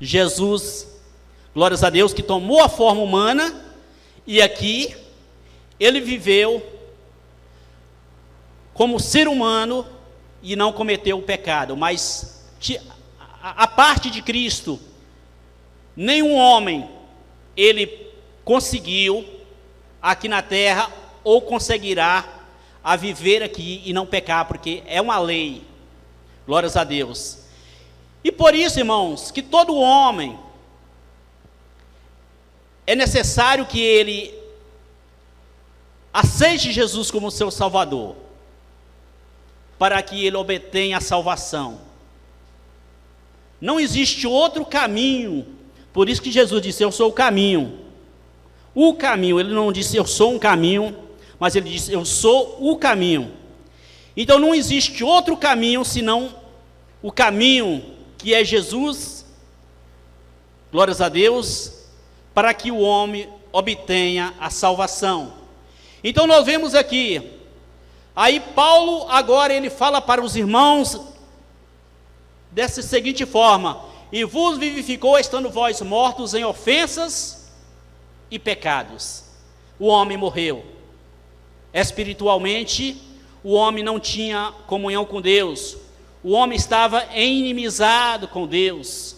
Jesus, glórias a Deus, que tomou a forma humana, e aqui ele viveu como ser humano e não cometeu o pecado. Mas a parte de Cristo, nenhum homem ele conseguiu aqui na terra ou conseguirá a viver aqui e não pecar, porque é uma lei. Glórias a Deus. E por isso, irmãos, que todo homem é necessário que ele aceite Jesus como seu Salvador, para que ele obtenha a salvação. Não existe outro caminho. Por isso que Jesus disse: eu sou o caminho. O caminho, ele não disse eu sou um caminho, mas ele disse eu sou o caminho. Então não existe outro caminho senão o caminho que é Jesus, glórias a Deus, para que o homem obtenha a salvação. Então nós vemos aqui, aí Paulo agora ele fala para os irmãos dessa seguinte forma: e vos vivificou estando vós mortos em ofensas e pecados. O homem morreu. Espiritualmente, o homem não tinha comunhão com Deus. O homem estava inimizado com Deus.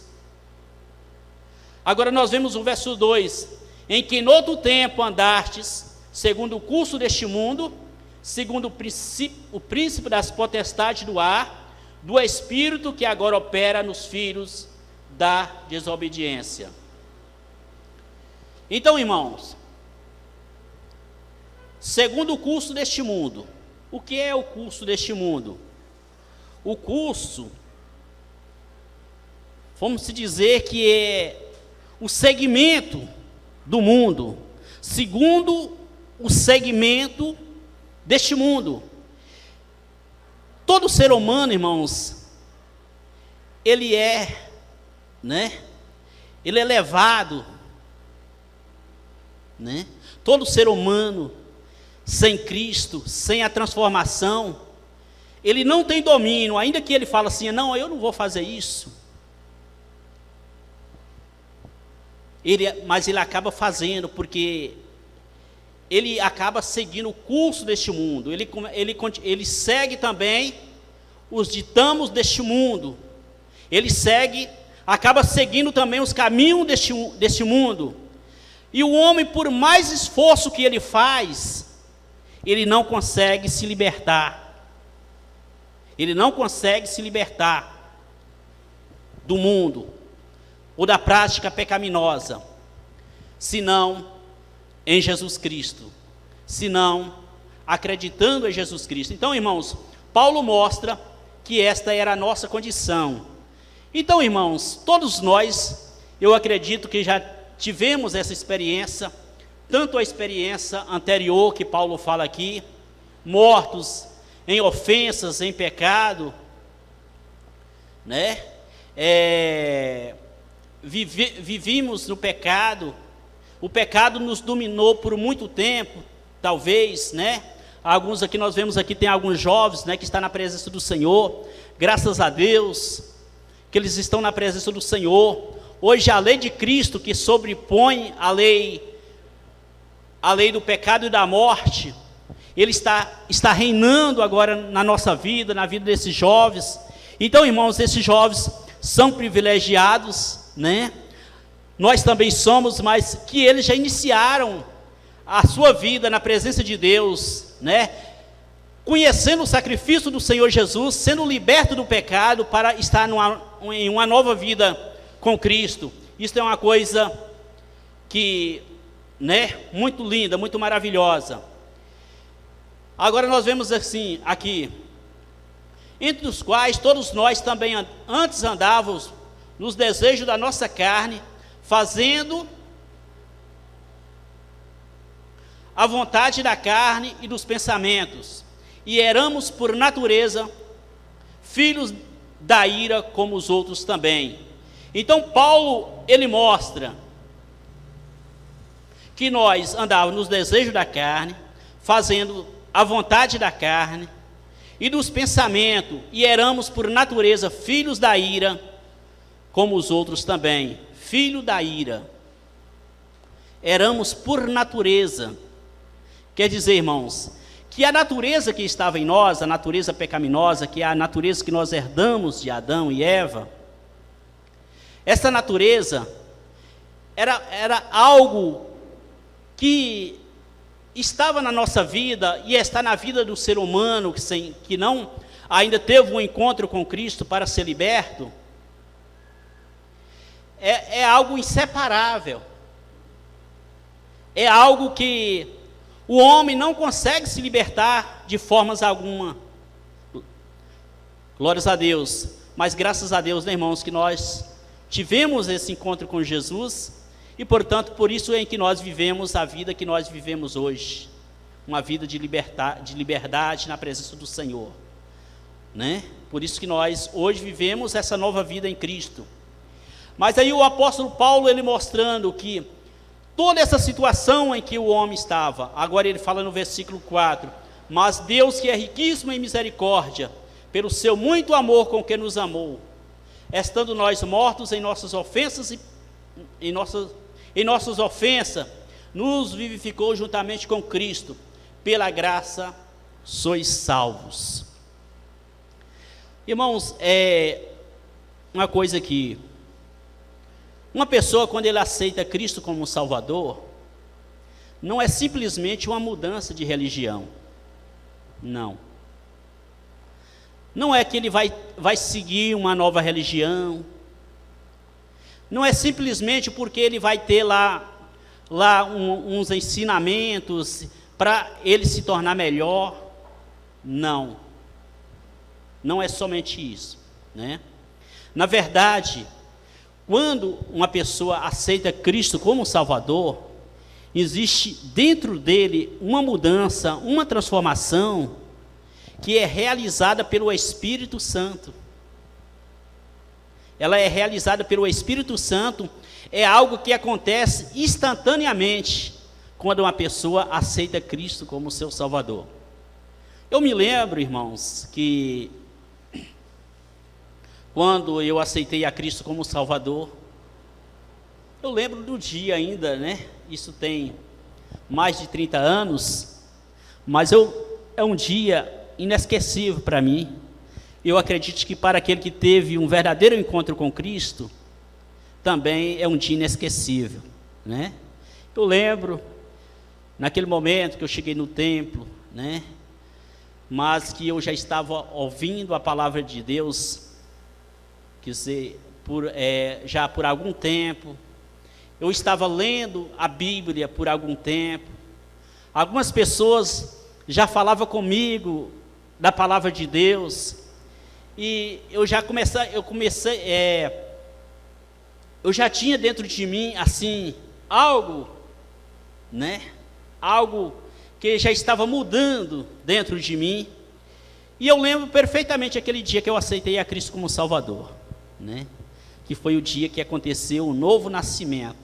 Agora nós vemos o verso 2: em que noutro tempo andastes, segundo o curso deste mundo, segundo o príncipe das potestades do ar, do espírito que agora opera nos filhos da desobediência. Então, irmãos, segundo o curso deste mundo. O que é o curso deste mundo? O curso, vamos dizer que é o segmento do mundo, segundo o segmento deste mundo. Todo ser humano, irmãos, ele é, ele é levado, todo ser humano, sem Cristo, sem a transformação, ele não tem domínio, ainda que ele fale assim: não, eu não vou fazer isso. Mas ele acaba fazendo, porque ele acaba seguindo o curso deste mundo, ele segue também os ditames deste mundo, ele acaba seguindo também os caminhos deste mundo, e o homem, por mais esforço que ele faz, ele não consegue se libertar, do mundo, ou da prática pecaminosa, senão em Jesus Cristo, senão acreditando em Jesus Cristo. Então, irmãos, Paulo mostra que esta era a nossa condição. Então, irmãos, todos nós, eu acredito que já tivemos essa experiência, tanto a experiência anterior que Paulo fala aqui, mortos em ofensas, em pecado, vivimos no pecado, o pecado nos dominou por muito tempo, talvez, alguns aqui, nós vemos aqui, tem alguns jovens, que estão na presença do Senhor, graças a Deus, que eles estão na presença do Senhor. Hoje a lei de Cristo, que sobrepõe a lei do pecado e da morte, ele está reinando agora na nossa vida, na vida desses jovens. Então, irmãos, esses jovens são privilegiados, nós também somos, mas que eles já iniciaram a sua vida na presença de Deus, conhecendo o sacrifício do Senhor Jesus, sendo liberto do pecado para estar em uma nova vida com Cristo. Isso é uma coisa que, muito linda, muito maravilhosa. Agora nós vemos assim, aqui, entre os quais todos nós também antes andávamos nos desejos da nossa carne, fazendo a vontade da carne e dos pensamentos, e éramos por natureza filhos da ira como os outros também. Então Paulo, ele mostra que nós andávamos nos desejos da carne, fazendo a vontade da carne e dos pensamentos, e éramos por natureza filhos da ira, como os outros também, filho da ira. Éramos por natureza. Quer dizer, irmãos, que a natureza que estava em nós, a natureza pecaminosa, que é a natureza que nós herdamos de Adão e Eva, essa natureza era algo que estava na nossa vida e está na vida do ser humano que não ainda teve um encontro com Cristo para ser liberto. É algo inseparável. É algo que o homem não consegue se libertar de formas alguma. Glórias a Deus. Mas graças a Deus, né, irmãos, que nós tivemos esse encontro com Jesus. E, portanto, por isso é que nós vivemos a vida que nós vivemos hoje. Uma vida de liberdade na presença do Senhor. Né? Por isso que nós hoje vivemos essa nova vida em Cristo. Mas aí o apóstolo Paulo, ele mostrando que toda essa situação em que o homem estava, agora ele fala no versículo 4, mas Deus que é riquíssimo em misericórdia, pelo seu muito amor com que nos amou, estando nós mortos em nossas ofensas, em nossas ofensas, nos vivificou juntamente com Cristo, pela graça sois salvos. Irmãos, uma coisa que uma pessoa, quando ele aceita Cristo como Salvador, não é simplesmente uma mudança de religião. Não. Não é que ele vai seguir uma nova religião. Não é simplesmente porque ele vai ter lá uns ensinamentos para ele se tornar melhor. Não. Não é somente isso, né? Na verdade, quando uma pessoa aceita Cristo como Salvador, existe dentro dele uma mudança, uma transformação, que é realizada pelo Espírito Santo. Ela é realizada pelo Espírito Santo, é algo que acontece instantaneamente, quando uma pessoa aceita Cristo como seu Salvador. Eu me lembro, irmãos, que quando eu aceitei a Cristo como Salvador, eu lembro do dia ainda, né? Isso tem mais de 30 anos, mas é um dia inesquecível para mim. Eu acredito que para aquele que teve um verdadeiro encontro com Cristo, também é um dia inesquecível, né? Eu lembro, naquele momento que eu cheguei no templo, né? Mas que eu já estava ouvindo a palavra de Deus, quer dizer, já por algum tempo. Eu estava lendo a Bíblia por algum tempo. Algumas pessoas já falavam comigo da palavra de Deus. E eu já tinha dentro de mim, assim, algo, né? Algo que já estava mudando dentro de mim. E eu lembro perfeitamente aquele dia que eu aceitei a Cristo como Salvador, né? Que foi o dia que aconteceu o novo nascimento.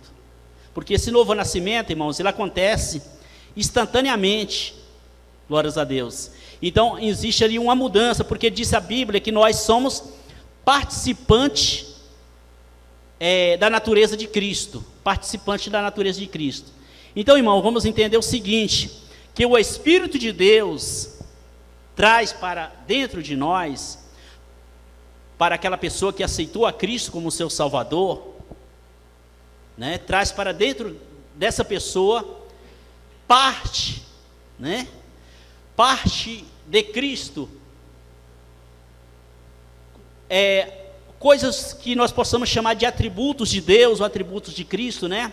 Porque esse novo nascimento, irmãos, ele acontece instantaneamente, glórias a Deus. Então, existe ali uma mudança, porque diz a Bíblia que nós somos participantes da natureza de Cristo, participantes da natureza de Cristo. Então, irmão, vamos entender o seguinte, que o Espírito de Deus traz para dentro de nós, para aquela pessoa que aceitou a Cristo como seu Salvador, né, traz para dentro dessa pessoa parte, né, parte de Cristo, coisas que nós possamos chamar de atributos de Deus ou atributos de Cristo, né?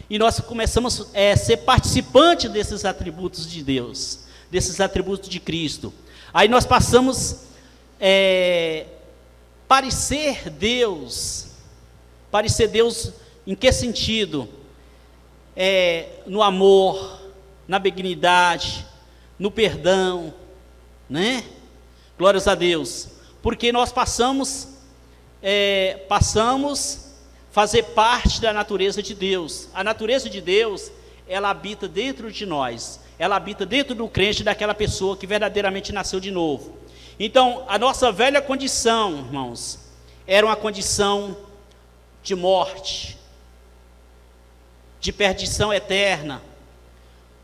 E nós começamos a ser participantes desses atributos de Deus, desses atributos de Cristo. Aí nós passamos parecer Deus em que sentido? No amor, na benignidade, no perdão, né? Glórias a Deus, porque nós passamos fazer parte da natureza de Deus. A natureza de Deus, ela habita dentro de nós, ela habita dentro do crente, daquela pessoa que verdadeiramente nasceu de novo. Então, a nossa velha condição, irmãos, era uma condição de morte, de perdição eterna,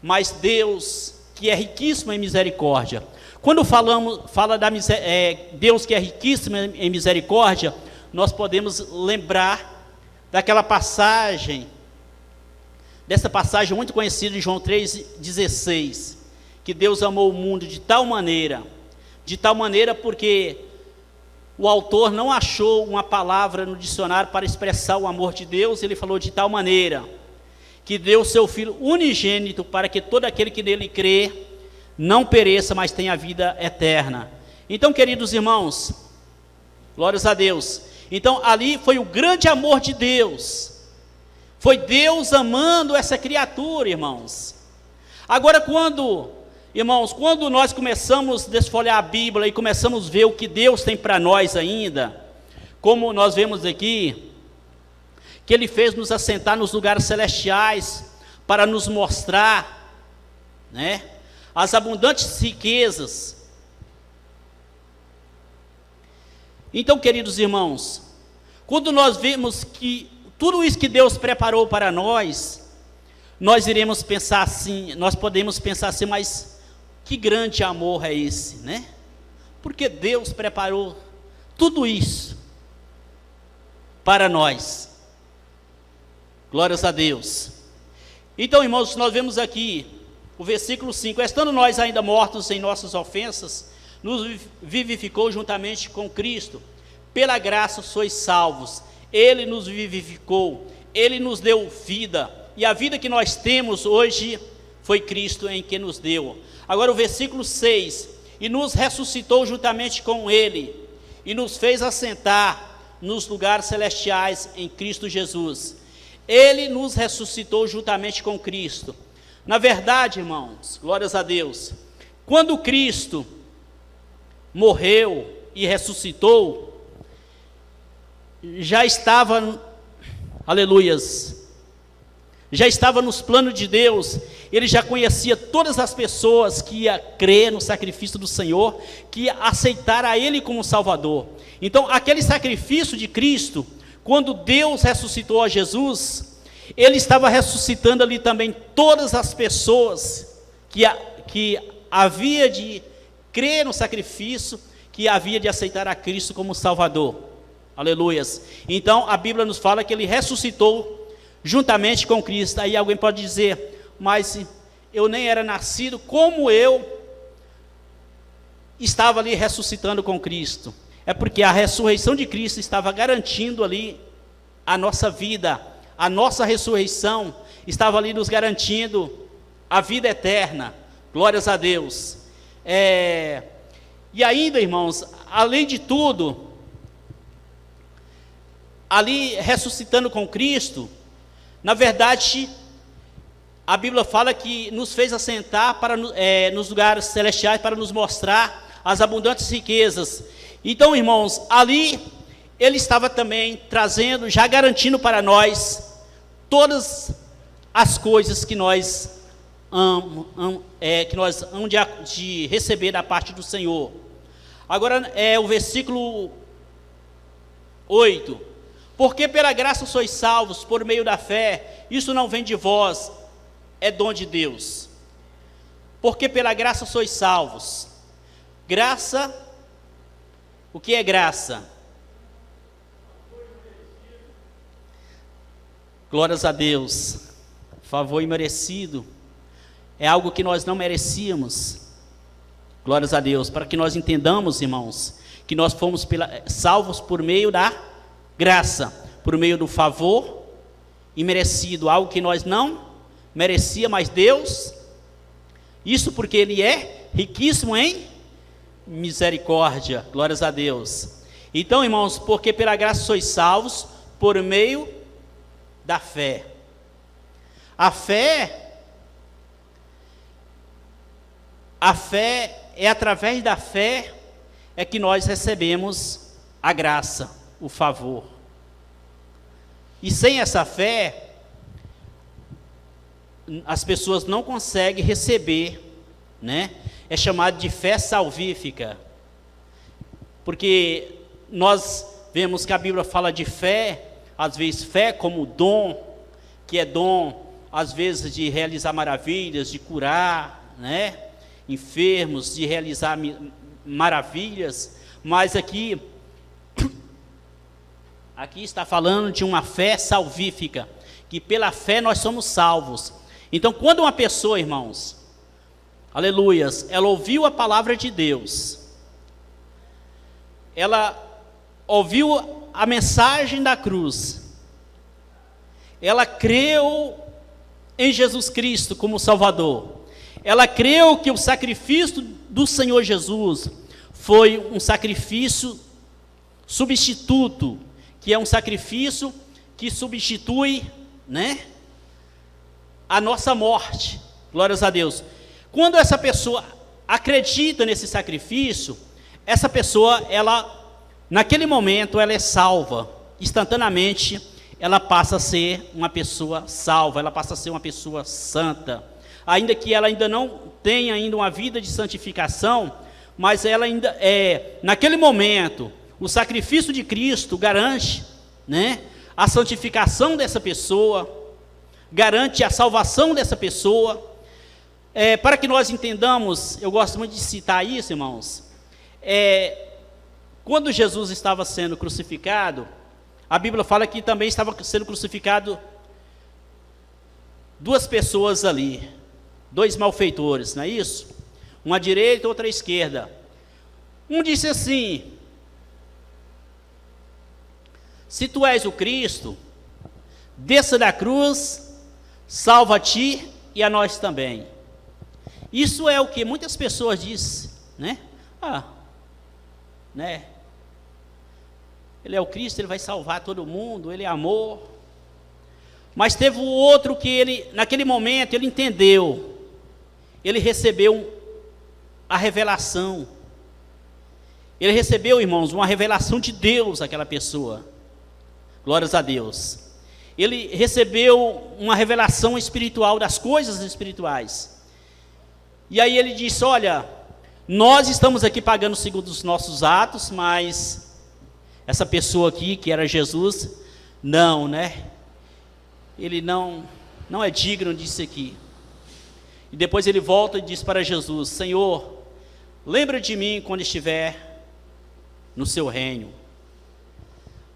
mas Deus que é riquíssimo em misericórdia. Quando fala da Deus que é riquíssimo em misericórdia, nós podemos lembrar daquela passagem, dessa passagem muito conhecida de João 3,16, que Deus amou o mundo de tal maneira porque o autor não achou uma palavra no dicionário para expressar o amor de Deus. Ele falou de tal maneira que deu seu Filho unigênito para que todo aquele que nele crê não pereça, mas tenha vida eterna. Então, queridos irmãos, glórias a Deus. Então, ali foi o grande amor de Deus. Foi Deus amando essa criatura, irmãos. Agora, quando nós começamos a desfolhar a Bíblia e começamos a ver o que Deus tem para nós ainda, como nós vemos aqui, que Ele fez nos assentar nos lugares celestiais para nos mostrar, né, as abundantes riquezas. Então, queridos irmãos, quando nós vemos que tudo isso que Deus preparou para nós, nós iremos pensar assim, nós podemos pensar assim, mas que grande amor é esse, né? Porque Deus preparou tudo isso para nós. Glórias a Deus. Então, irmãos, nós vemos aqui o versículo 5: estando nós ainda mortos em nossas ofensas, nos vivificou juntamente com Cristo. Pela graça sois salvos. Ele nos vivificou, Ele nos deu vida, e a vida que nós temos hoje foi Cristo em que nos deu. Agora o versículo 6: e nos ressuscitou juntamente com Ele, e nos fez assentar nos lugares celestiais em Cristo Jesus. Ele nos ressuscitou juntamente com Cristo. Na verdade, irmãos, glórias a Deus, quando Cristo morreu e ressuscitou, já estava, aleluias, já estava nos planos de Deus. Ele já conhecia todas as pessoas que iam crer no sacrifício do Senhor, que iam aceitar a Ele como Salvador. Então, aquele sacrifício de Cristo, quando Deus ressuscitou a Jesus, Ele estava ressuscitando ali também todas as pessoas que havia de crer no sacrifício, que havia de aceitar a Cristo como Salvador. Aleluias. Então, a Bíblia nos fala que Ele ressuscitou juntamente com Cristo. Aí alguém pode dizer, mas eu nem era nascido, como eu estava ali ressuscitando com Cristo? É porque a ressurreição de Cristo estava garantindo ali a nossa vida, a nossa ressurreição estava ali nos garantindo a vida eterna. Glórias a Deus. E ainda, irmãos, além de tudo, ali ressuscitando com Cristo, na verdade, a Bíblia fala que nos fez assentar nos lugares celestiais para nos mostrar as abundantes riquezas. Então, irmãos, ali Ele estava também trazendo, já garantindo para nós todas as coisas que nós vamos de receber da parte do Senhor. Agora, o versículo 8: porque pela graça sois salvos por meio da fé, isso não vem de vós, é dom de Deus. Porque pela graça sois salvos. Graça, o que é graça? Glórias a Deus. Favor imerecido é algo que nós não merecíamos. Glórias a Deus. Para que nós entendamos, irmãos, que nós fomos salvos por meio da graça, por meio do favor imerecido, algo que nós não merecia, mas Deus, isso porque Ele é riquíssimo em misericórdia. Glórias a Deus. Então, irmãos, porque pela graça sois salvos por meio da fé. A fé é através da fé é que nós recebemos a graça, o favor. E sem essa fé, as pessoas não conseguem receber, né? É chamado de fé salvífica. Porque nós vemos que a Bíblia fala de fé às vezes fé como dom, que é dom, às vezes de realizar maravilhas, de curar, né, enfermos, de realizar maravilhas, mas aqui está falando de uma fé salvífica, que pela fé nós somos salvos. Então, quando uma pessoa, irmãos, aleluias, ela ouviu a palavra de Deus, ela ouviu a mensagem da cruz, ela creu em Jesus Cristo como Salvador, ela creu que o sacrifício do Senhor Jesus foi um sacrifício substituto, que é um sacrifício que substitui, né, a nossa morte. Glórias a Deus. Quando essa pessoa acredita nesse sacrifício, essa pessoa, ela, naquele momento, ela é salva. Instantaneamente, ela passa a ser uma pessoa salva, ela passa a ser uma pessoa santa. Ainda que ela ainda não tenha ainda uma vida de santificação, mas ela ainda naquele momento, o sacrifício de Cristo garante, né, a santificação dessa pessoa, garante a salvação dessa pessoa. Para que nós entendamos, eu gosto muito de citar isso, irmãos, quando Jesus estava sendo crucificado, a Bíblia fala que também estava sendo crucificado duas pessoas ali, dois malfeitores, não é isso? Uma à direita e outra à esquerda. Um disse assim: se tu és o Cristo, desça da cruz, salva a ti e a nós também. Isso é o que muitas pessoas dizem, né? Né? Ele é o Cristo, ele vai salvar todo mundo, ele é amor. Mas teve o outro que ele, naquele momento, ele entendeu, ele recebeu a revelação. Ele recebeu, irmãos, uma revelação de Deus, aquela pessoa. Glórias a Deus. Ele recebeu uma revelação espiritual das coisas espirituais. E aí ele disse: olha, nós estamos aqui pagando segundo os nossos atos, mas essa pessoa aqui, que era Jesus, não, né? Ele não é digno disso aqui. E depois ele volta e diz para Jesus: Senhor, lembra de mim quando estiver no seu reino.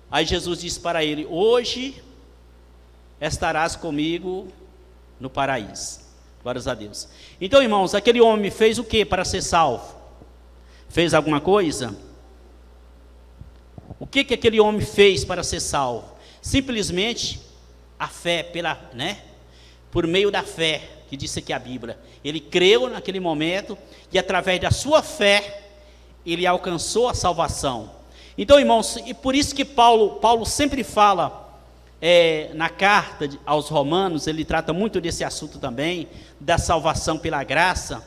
Aí Jesus disse para ele: hoje estarás comigo no paraíso. Glórias a Deus. Então, irmãos, aquele homem fez o que para ser salvo? Fez alguma coisa? O que aquele homem fez para ser salvo? Simplesmente a fé, por meio da fé, que disse aqui a Bíblia. Ele creu naquele momento e através da sua fé, ele alcançou a salvação. Então, irmãos, e por isso que Paulo sempre fala, na carta aos Romanos, ele trata muito desse assunto também, da salvação pela graça.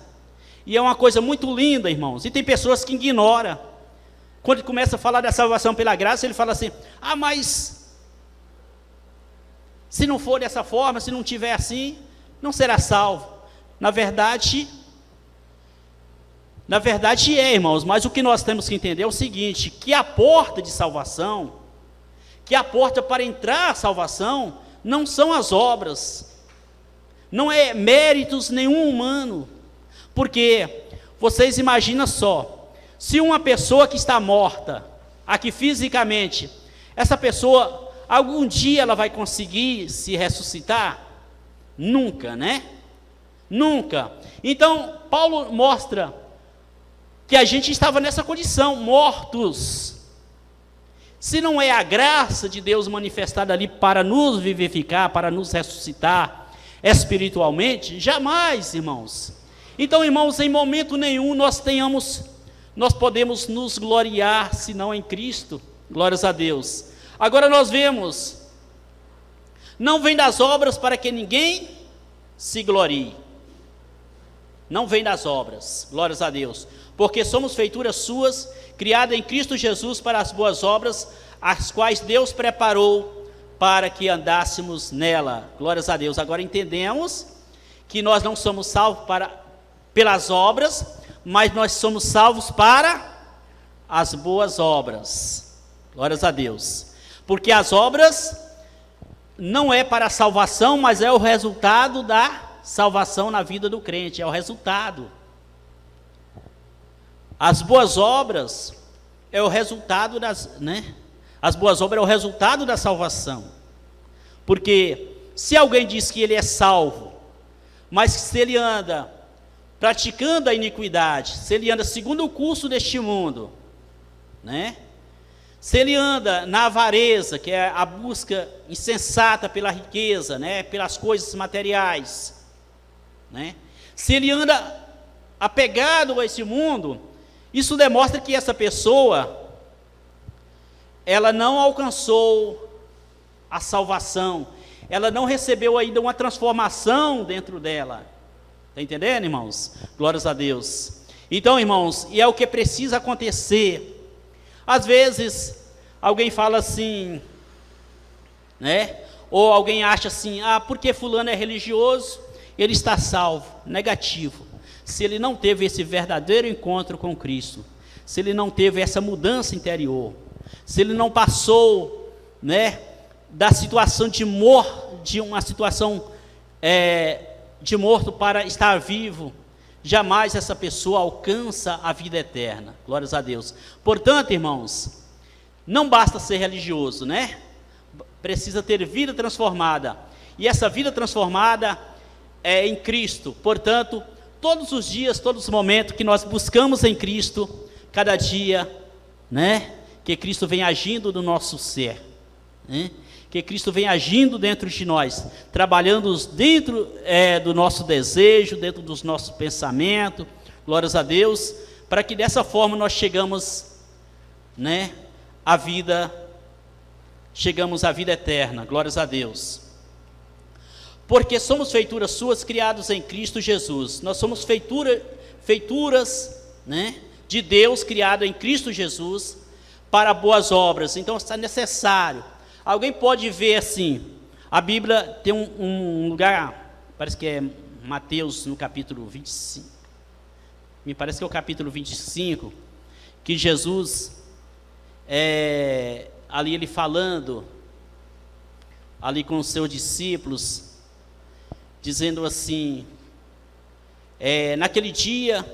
E é uma coisa muito linda, irmãos. E tem pessoas que ignoram. Quando ele começa a falar da salvação pela graça, ele fala assim: mas se não for dessa forma, se não tiver assim, não será salvo. Na verdade irmãos, mas o que nós temos que entender é o seguinte, que a porta de salvação, que a porta para entrar à salvação, não são as obras, não é méritos nenhum humano, porque vocês imaginam só, se uma pessoa que está morta, aqui fisicamente, essa pessoa, algum dia ela vai conseguir se ressuscitar? Nunca, né? Nunca. Então, Paulo mostra que a gente estava nessa condição, mortos. Se não é a graça de Deus manifestada ali para nos vivificar, para nos ressuscitar espiritualmente, jamais, irmãos. Então, irmãos, em momento nenhum nós podemos nos gloriar, senão em Cristo. Glórias a Deus. Agora nós vemos, não vem das obras para que ninguém se glorie. Não vem das obras, glórias a Deus, porque somos feituras suas, criadas em Cristo Jesus para as boas obras, as quais Deus preparou para que andássemos nela. Glórias a Deus. Agora entendemos que nós não somos salvos pelas obras, mas nós somos salvos para as boas obras. Glórias a Deus. Porque as obras não é para a salvação, mas é o resultado da salvação na vida do crente, é o resultado. As boas obras é o resultado As boas obras é o resultado da salvação. Porque se alguém diz que ele é salvo, mas se ele anda praticando a iniquidade, se ele anda segundo o curso deste mundo, se ele anda na avareza, que é a busca insensata pela riqueza, pelas coisas materiais, se ele anda apegado a esse mundo, isso demonstra que essa pessoa, ela não alcançou a salvação, ela não recebeu ainda uma transformação dentro dela. Está entendendo, irmãos? Glórias a Deus. Então, irmãos, e é o que precisa acontecer. Às vezes, alguém fala assim, ou alguém acha assim, porque fulano é religioso, ele está salvo. Negativo. Se ele não teve esse verdadeiro encontro com Cristo, se ele não teve essa mudança interior, se ele não passou, da situação de uma situação de morto para estar vivo, jamais essa pessoa alcança a vida eterna. Glórias a Deus. Portanto, irmãos, não basta ser religioso, precisa ter vida transformada, e essa vida transformada é em Cristo. Portanto, todos os dias, todos os momentos que nós buscamos em Cristo, cada dia, que Cristo vem agindo no nosso ser, que Cristo vem agindo dentro de nós, trabalhando dentro do nosso desejo, dentro dos nossos pensamentos, glórias a Deus, para que dessa forma nós chegamos à vida eterna, glórias a Deus. Porque somos feituras suas, criados em Cristo Jesus. Nós somos feituras de Deus, criado em Cristo Jesus, para boas obras. Então está necessário. Alguém pode ver assim, a Bíblia tem um lugar, parece que é Mateus no capítulo 25, me parece que é o capítulo 25, que Jesus, ali ele falando, ali com os seus discípulos, dizendo assim, naquele dia,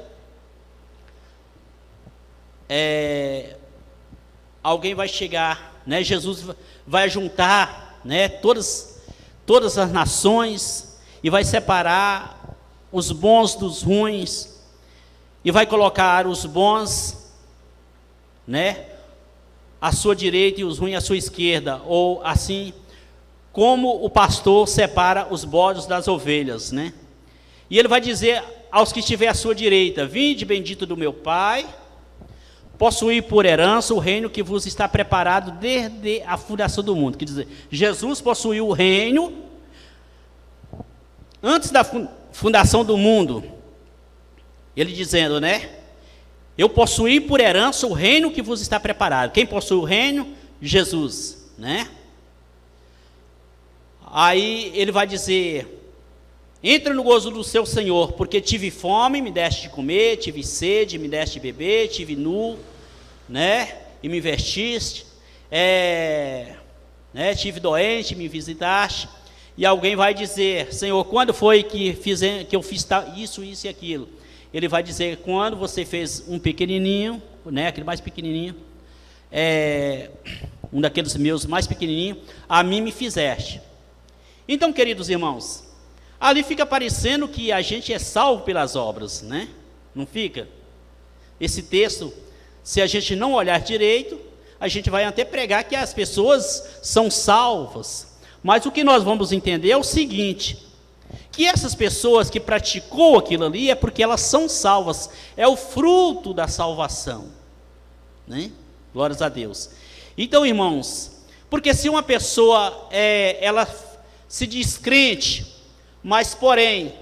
alguém vai chegar, Jesus vai juntar, todas as nações, e vai separar os bons dos ruins, e vai colocar os bons, à sua direita e os ruins à sua esquerda, ou assim, como o pastor separa os bodes das ovelhas, E ele vai dizer aos que estiver à sua direita: vinde, bendito do meu Pai, possuir por herança o reino que vos está preparado desde a fundação do mundo. Quer dizer, Jesus possuiu o reino antes da fundação do mundo. Ele dizendo, eu possuí por herança o reino que vos está preparado. Quem possui o reino? Jesus, Aí ele vai dizer: entra no gozo do seu Senhor, porque tive fome, me deste de comer, tive sede, me deste de beber, tive nu, e me vestiste, tive doente, me visitaste. E alguém vai dizer: Senhor, quando foi que eu fiz isso e aquilo? Ele vai dizer: quando você fez um pequenininho, aquele mais pequenininho, um daqueles meus mais pequenininhos, a mim me fizeste. Então, queridos irmãos, ali fica parecendo que a gente é salvo pelas obras, Não fica? Esse texto, se a gente não olhar direito, a gente vai até pregar que as pessoas são salvas. Mas o que nós vamos entender é o seguinte: que essas pessoas que praticou aquilo ali é porque elas são salvas, é o fruto da salvação, Glórias a Deus. Então, irmãos, porque se uma pessoa, ela se diz crente, mas porém,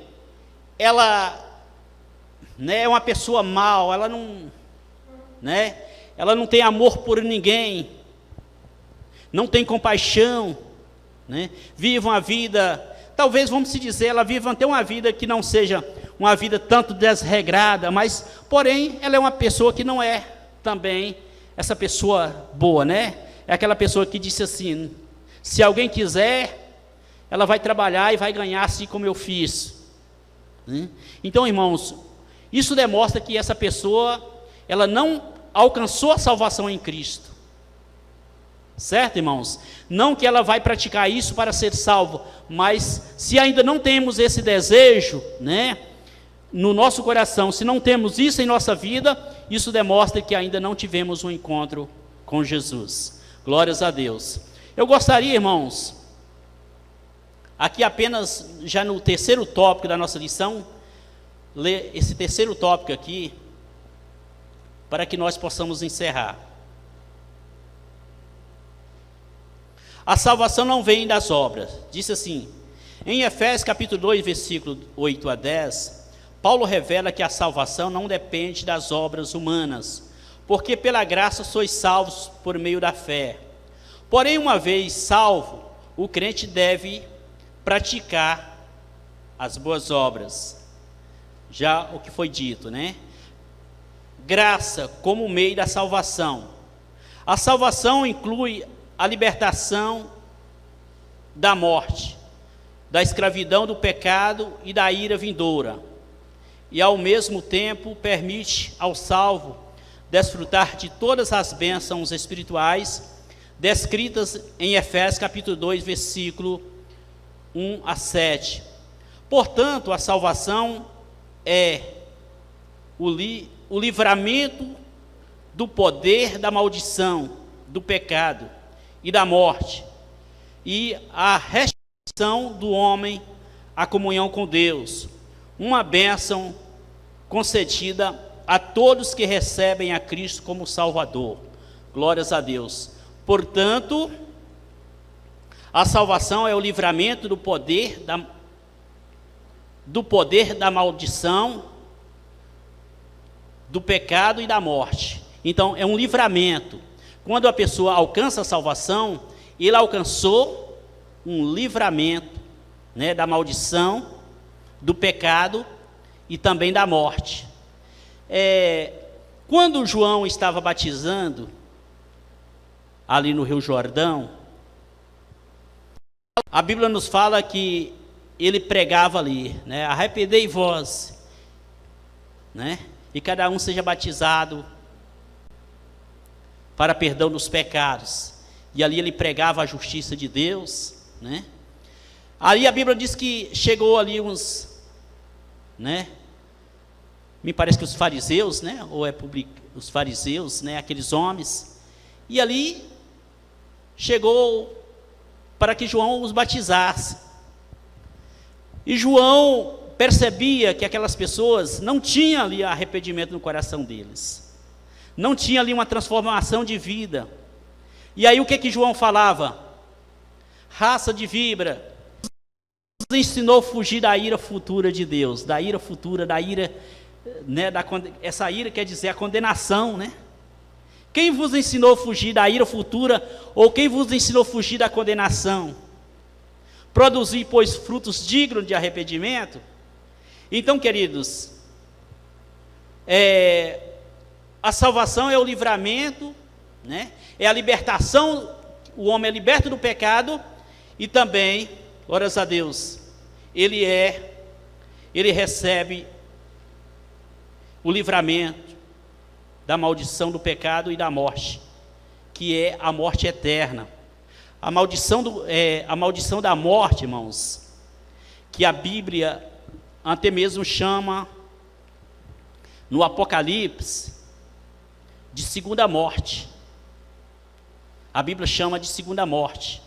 ela é uma pessoa mal, ela não tem amor por ninguém, não tem compaixão, vive uma vida, talvez vamos se dizer, ela vive até uma vida que não seja uma vida tanto desregrada, mas porém, ela é uma pessoa que não é também essa pessoa boa, É aquela pessoa que disse assim: se alguém quiser ela vai trabalhar e vai ganhar assim como eu fiz, né? Então, irmãos, isso demonstra que essa pessoa, ela não alcançou a salvação em Cristo, certo, irmãos? Não que ela vai praticar isso para ser salvo, mas se ainda não temos esse desejo, né, no nosso coração, se não temos isso em nossa vida, isso demonstra que ainda não tivemos um encontro com Jesus. Glórias a Deus. Eu gostaria, irmãos, aqui apenas já no terceiro tópico da nossa lição, ler esse terceiro tópico aqui, para que nós possamos encerrar. A salvação não vem das obras. Disse assim, em Efésios capítulo 2, versículo 8 a 10, Paulo revela que a salvação não depende das obras humanas, porque pela graça sois salvos por meio da fé. Porém, uma vez salvo, o crente deve praticar as boas obras. Já o que foi dito, né? Graça como meio da salvação. A salvação inclui a libertação da morte, da escravidão do pecado e da ira vindoura. E ao mesmo tempo permite ao salvo desfrutar de todas as bênçãos espirituais descritas em Efésios capítulo 2, versículo 1 a 7. Portanto, a salvação é o livramento do poder da maldição, do pecado e da morte, e a restituição do homem à comunhão com Deus, uma bênção concedida a todos que recebem a Cristo como Salvador. Glórias a Deus. Portanto, a salvação é o livramento do poder da maldição, do pecado e da morte. Então, é um livramento. Quando a pessoa alcança a salvação, ele alcançou um livramento, né, da maldição, do pecado e também da morte. Quando João estava batizando, ali no Rio Jordão, a Bíblia nos fala que ele pregava ali, né, arrependei-vos, né, e cada um seja batizado para perdão dos pecados. E ali ele pregava a justiça de Deus, né? Ali a Bíblia diz que chegou ali uns, né? Me parece que os fariseus, né? Ou os fariseus, né? Aqueles homens. E ali chegou para que João os batizasse. E João percebia que aquelas pessoas não tinham ali arrependimento no coração deles. Não tinha ali uma transformação de vida. E aí o que João falava? Raça de víbora, nos ensinou a fugir da ira futura de Deus, da ira futura, da ira, né, essa ira quer dizer a condenação, né? Quem vos ensinou a fugir da ira futura, ou quem vos ensinou a fugir da condenação? Produzir, pois, frutos dignos de arrependimento? Então, queridos, a salvação é o livramento, né? É a libertação, o homem é liberto do pecado, e também, glórias a Deus, ele recebe o livramento da maldição do pecado e da morte, que é a morte eterna. A maldição da morte, irmãos, que a Bíblia até mesmo chama no Apocalipse de segunda morte. A Bíblia chama de segunda morte.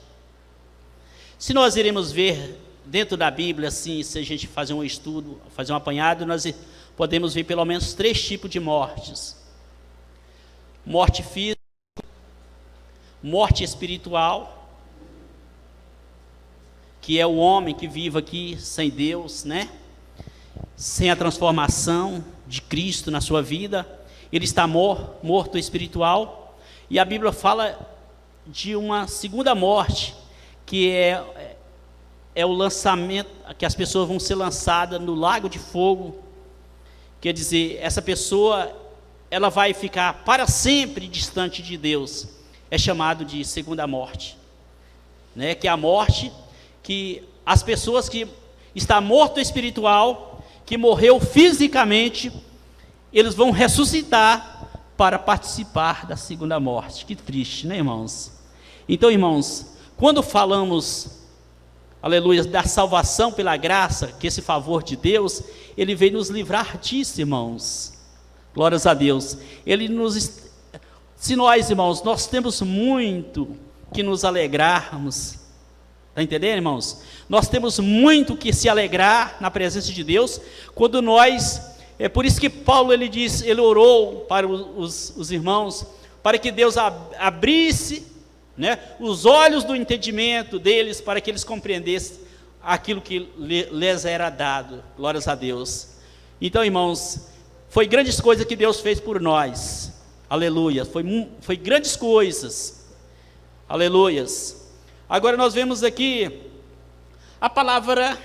Se nós iremos ver dentro da Bíblia, assim, se a gente fazer um estudo, fazer um apanhado, nós podemos ver pelo menos 3 tipos de mortes: morte física, morte espiritual, que é o homem que vive aqui sem Deus, né? Sem a transformação de Cristo na sua vida, ele está morto espiritual. E a Bíblia fala de uma segunda morte, que é o lançamento, que as pessoas vão ser lançadas no lago de fogo. Quer dizer, essa pessoa, ela vai ficar para sempre distante de Deus. É chamado de segunda morte, né? Que é a morte que as pessoas que estão morto espiritual, que morreu fisicamente, eles vão ressuscitar para participar da segunda morte. Que triste, né, irmãos? Então, irmãos, quando falamos, aleluia, da salvação pela graça, que esse favor de Deus, Ele veio nos livrar disso, irmãos. Glórias a Deus. Se nós, irmãos, nós temos muito que nos alegrarmos, está entendendo, irmãos? Nós temos muito que se alegrar na presença de Deus, quando nós, é por isso que Paulo, ele orou para os irmãos, para que Deus abrisse, né, os olhos do entendimento deles, para que eles compreendessem aquilo que lhes era dado. Glórias a Deus. Então, irmãos, foi grandes coisas que Deus fez por nós, aleluia, foi grandes coisas, aleluias. Agora nós vemos aqui a palavra,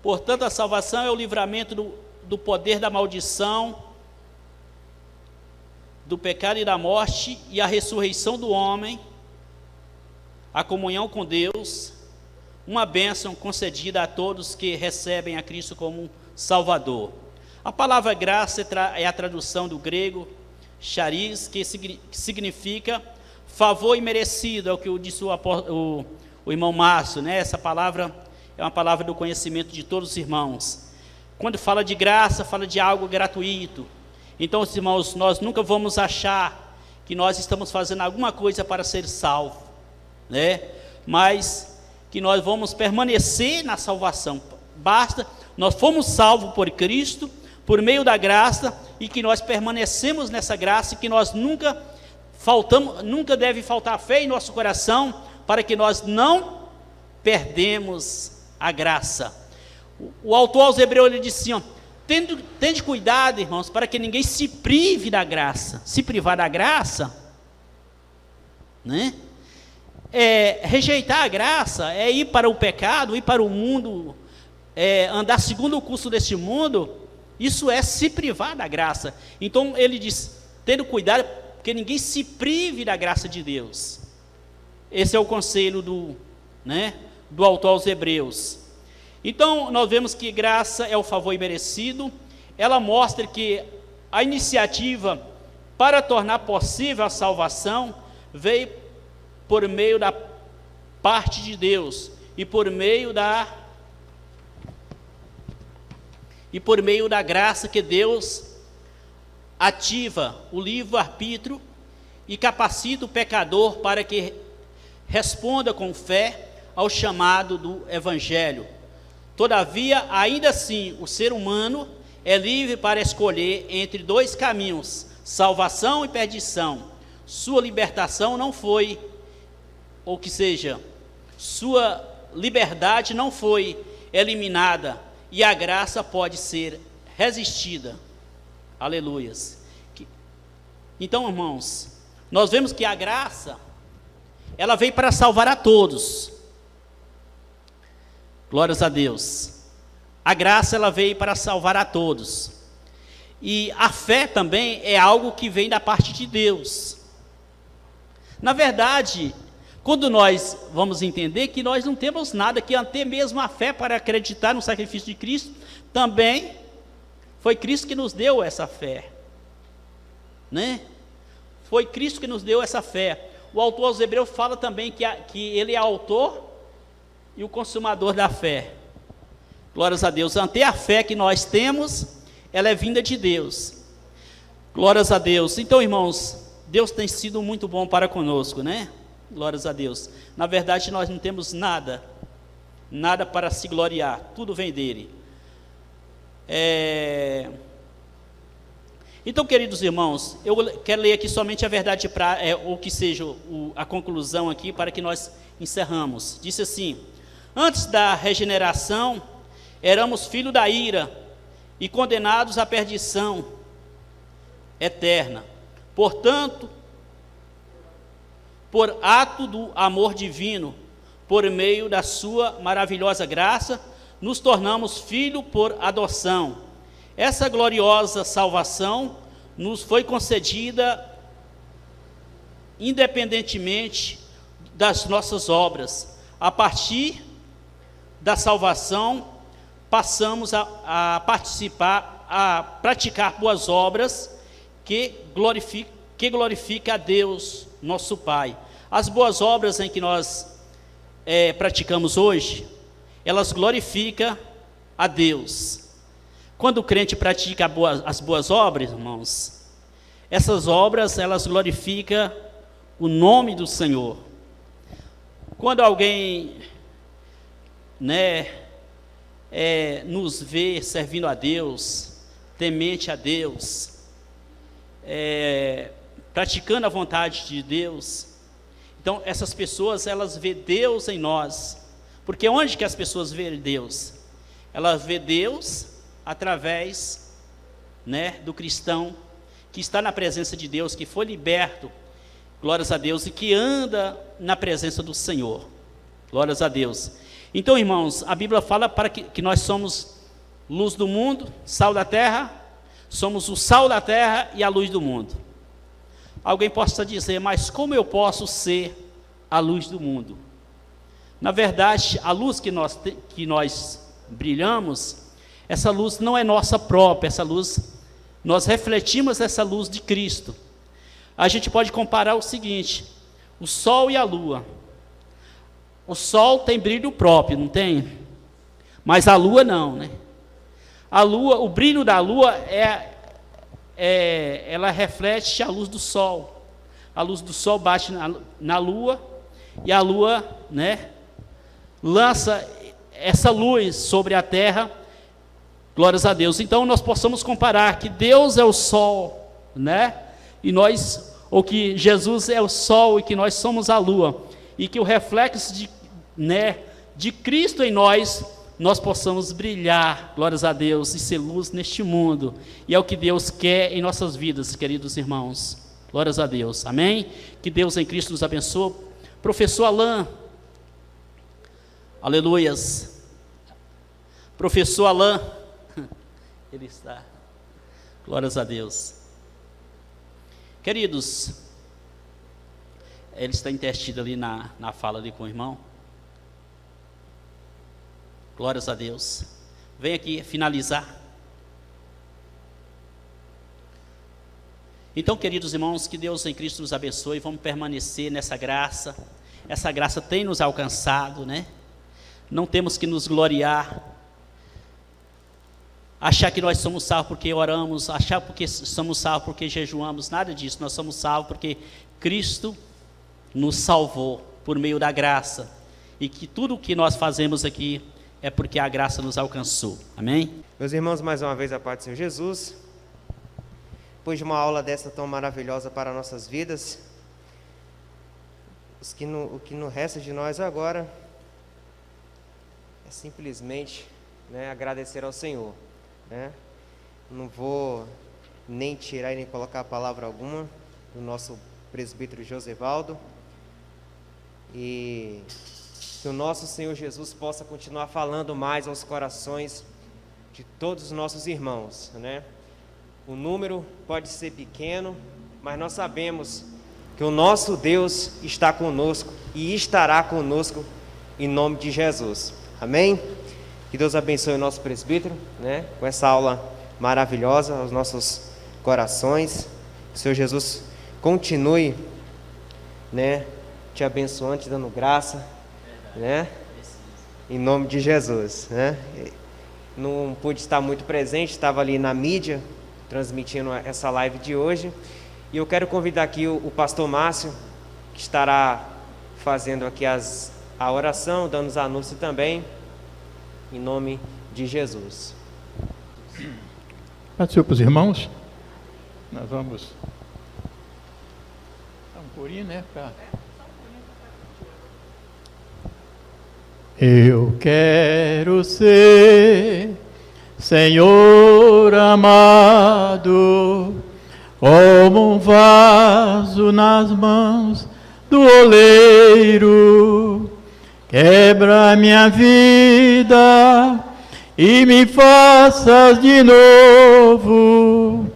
portanto a salvação é o livramento do poder da maldição, do pecado e da morte, e a ressurreição do homem, a comunhão com Deus, uma bênção concedida a todos que recebem a Cristo como Salvador. A palavra graça é a tradução do grego charis, que significa favor imerecido, é o que disse o irmão Márcio, né? Essa palavra é uma palavra do conhecimento de todos os irmãos. Quando fala de graça, fala de algo gratuito. Então, irmãos, nós nunca vamos achar que nós estamos fazendo alguma coisa para ser salvo, né? Mas que nós vamos permanecer na salvação. Basta, nós fomos salvos por Cristo, por meio da graça, e que nós permanecemos nessa graça, e que nós nunca deve faltar fé em nosso coração, para que nós não perdemos a graça. O autor aos Hebreus, ele disse assim, tende cuidado, irmãos, para que ninguém se prive da graça. Se privar da graça, né? Rejeitar a graça é ir para o pecado, ir para o mundo, andar segundo o curso deste mundo. Isso é se privar da graça. Então ele diz, tendo cuidado, que ninguém se prive da graça de Deus. Esse é o conselho do autor aos Hebreus. Então nós vemos que graça é o favor imerecido. Ela mostra que a iniciativa para tornar possível a salvação veio por meio da parte de Deus e por meio da graça que Deus ativa o livre-arbítrio e capacita o pecador para que responda com fé ao chamado do Evangelho. Todavia, ainda assim, o ser humano é livre para escolher entre dois caminhos, salvação e perdição. Sua libertação não foi, ou que seja, sua liberdade não foi eliminada, e a graça pode ser resistida. Aleluias. Então, irmãos, nós vemos que a graça, ela veio para salvar a todos. Glórias a Deus. A graça, ela veio para salvar a todos. E a fé também é algo que vem da parte de Deus. Na verdade, quando nós vamos entender que nós não temos nada, que até mesmo a fé para acreditar no sacrifício de Cristo, também foi Cristo que nos deu essa fé, né? Foi Cristo que nos deu essa fé. O autor aos Hebreus fala também que ele é autor e o consumador da fé. Glórias a Deus. Até a fé que nós temos, ela é vinda de Deus. Glórias a Deus. Então, irmãos, Deus tem sido muito bom para conosco, né? Glórias a Deus. Na verdade, nós não temos nada para se gloriar, tudo vem dele. Então, queridos irmãos, eu quero ler aqui somente a verdade, ou que seja a conclusão aqui, para que nós encerramos. Disse assim: antes da regeneração, éramos filhos da ira e condenados à perdição eterna. Portanto, por ato do amor divino, por meio da sua maravilhosa graça, nos tornamos filhos por adoção. Essa gloriosa salvação nos foi concedida independentemente das nossas obras. A partir da salvação, passamos a participar, a praticar boas obras que glorifica a Deus, nosso Pai. As boas obras em que nós praticamos hoje, elas glorificam a Deus. Quando o crente pratica as boas obras, irmãos, essas obras, elas glorificam o nome do Senhor. Quando alguém, nos vê servindo a Deus, temente a Deus, praticando a vontade de Deus, então essas pessoas, elas vê Deus em nós. Porque onde que as pessoas veem Deus? Elas vê Deus através, do cristão que está na presença de Deus, que foi liberto, glórias a Deus, e que anda na presença do Senhor, glórias a Deus. Então, irmãos, a Bíblia fala para que nós somos luz do mundo, sal da terra, somos o sal da terra e a luz do mundo. Alguém possa dizer, mas como eu posso ser a luz do mundo? Na verdade, a luz que nós brilhamos, essa luz não é nossa própria, essa luz, nós refletimos essa luz de Cristo. A gente pode comparar o seguinte, o sol e a lua. O sol tem brilho próprio, não tem? Mas a lua não, A lua, o brilho da lua ela reflete a luz do sol. A luz do sol bate na lua, e a lua, lança essa luz sobre a terra, glórias a Deus. Então nós possamos comparar que Deus é o sol, e nós, ou que Jesus é o sol e que nós somos a lua, e que o reflexo de Cristo em nós possamos brilhar, glórias a Deus, e ser luz neste mundo. E é o que Deus quer em nossas vidas, queridos irmãos, glórias a Deus, amém? Que Deus em Cristo nos abençoe. Professor Alain, aleluias. Professor Alain, ele está, glórias a Deus. Queridos, ele está intertido ali na fala ali com o irmão. Glórias a Deus. Vem aqui finalizar. Então, queridos irmãos, que Deus em Cristo nos abençoe. Vamos permanecer nessa graça. Essa graça tem nos alcançado, Não temos que nos gloriar, achar que nós somos salvos porque oramos, achar que somos salvos porque jejuamos, nada disso. Nós somos salvos porque Cristo nos salvou por meio da graça, e que tudo o que nós fazemos aqui é porque a graça nos alcançou, amém? Meus irmãos, mais uma vez a paz do Senhor Jesus. Depois de uma aula dessa tão maravilhosa para nossas vidas, o que não resta de nós agora é simplesmente agradecer ao Senhor. Não vou nem tirar e nem colocar palavra alguma do nosso presbítero Josevaldo, e que o nosso Senhor Jesus possa continuar falando mais aos corações de todos os nossos irmãos, O número pode ser pequeno, mas nós sabemos que o nosso Deus está conosco e estará conosco em nome de Jesus, amém? Que Deus abençoe o nosso presbítero, com essa aula maravilhosa aos nossos corações. Que o Senhor Jesus continue, te abençoando, te dando graça, em nome de Jesus, Não pude estar muito presente, estava ali na mídia, transmitindo essa live de hoje, e eu quero convidar aqui o pastor Márcio, que estará fazendo aqui a oração, dando os anúncios também, em nome de Jesus. Senhor, para os irmãos, nós vamos dar um corinho, Eu quero ser, Senhor amado, como um vaso nas mãos do oleiro. Quebra minha vida e me faças de novo.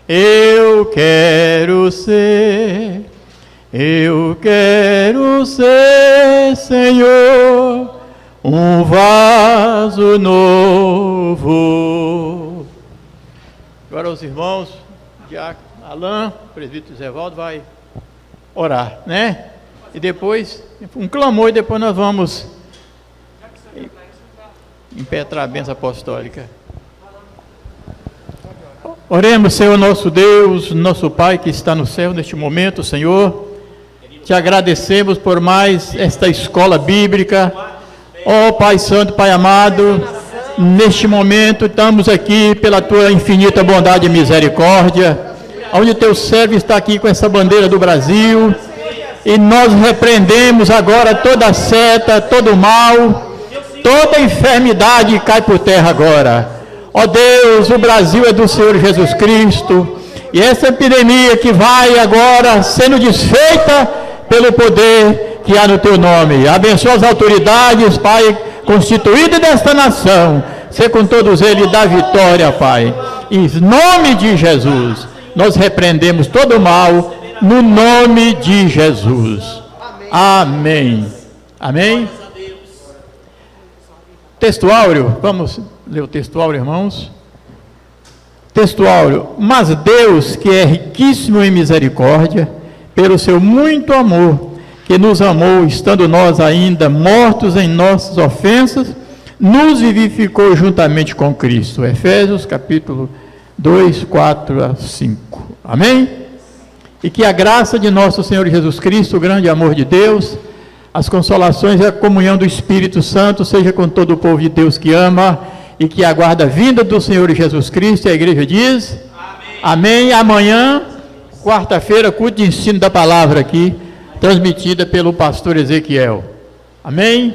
Eu quero ser Eu quero ser, Senhor, um vaso novo. Agora os irmãos, Diácono Alain, presbítero Zevaldo, vai orar, né? E depois, um clamor, e depois nós vamos impetrar a bênção apostólica. Oremos, Senhor nosso Deus, nosso Pai que está no céu neste momento, Senhor. Te agradecemos por mais esta escola bíblica. Ó Pai Santo, Pai amado, neste momento estamos aqui pela Tua infinita bondade e misericórdia, onde Teu servo está aqui com essa bandeira do Brasil, e nós repreendemos agora toda seta, todo mal, toda enfermidade cai por terra agora. Ó Deus, o Brasil é do Senhor Jesus Cristo, e essa epidemia que vai agora sendo desfeita pelo poder que há no Teu nome. Abençoa as autoridades, Pai, constituídas desta nação, ser com todos eles da vitória, Pai. Em nome de Jesus, nós repreendemos todo o mal, no nome de Jesus. Amém. Amém. Texto áureo, vamos ler o texto áureo, irmãos. Texto áureo. Mas Deus, que é riquíssimo em misericórdia, pelo seu muito amor, que nos amou, estando nós ainda mortos em nossas ofensas, nos vivificou juntamente com Cristo. Efésios capítulo 2, 4 a 5. Amém? E que a graça de nosso Senhor Jesus Cristo, o grande amor de Deus, as consolações e a comunhão do Espírito Santo seja com todo o povo de Deus que ama e que aguarda a vinda do Senhor Jesus Cristo. E a igreja diz: amém. Amém. Amanhã, quarta-feira, culto de ensino da palavra aqui, transmitida pelo pastor Ezequiel. Amém.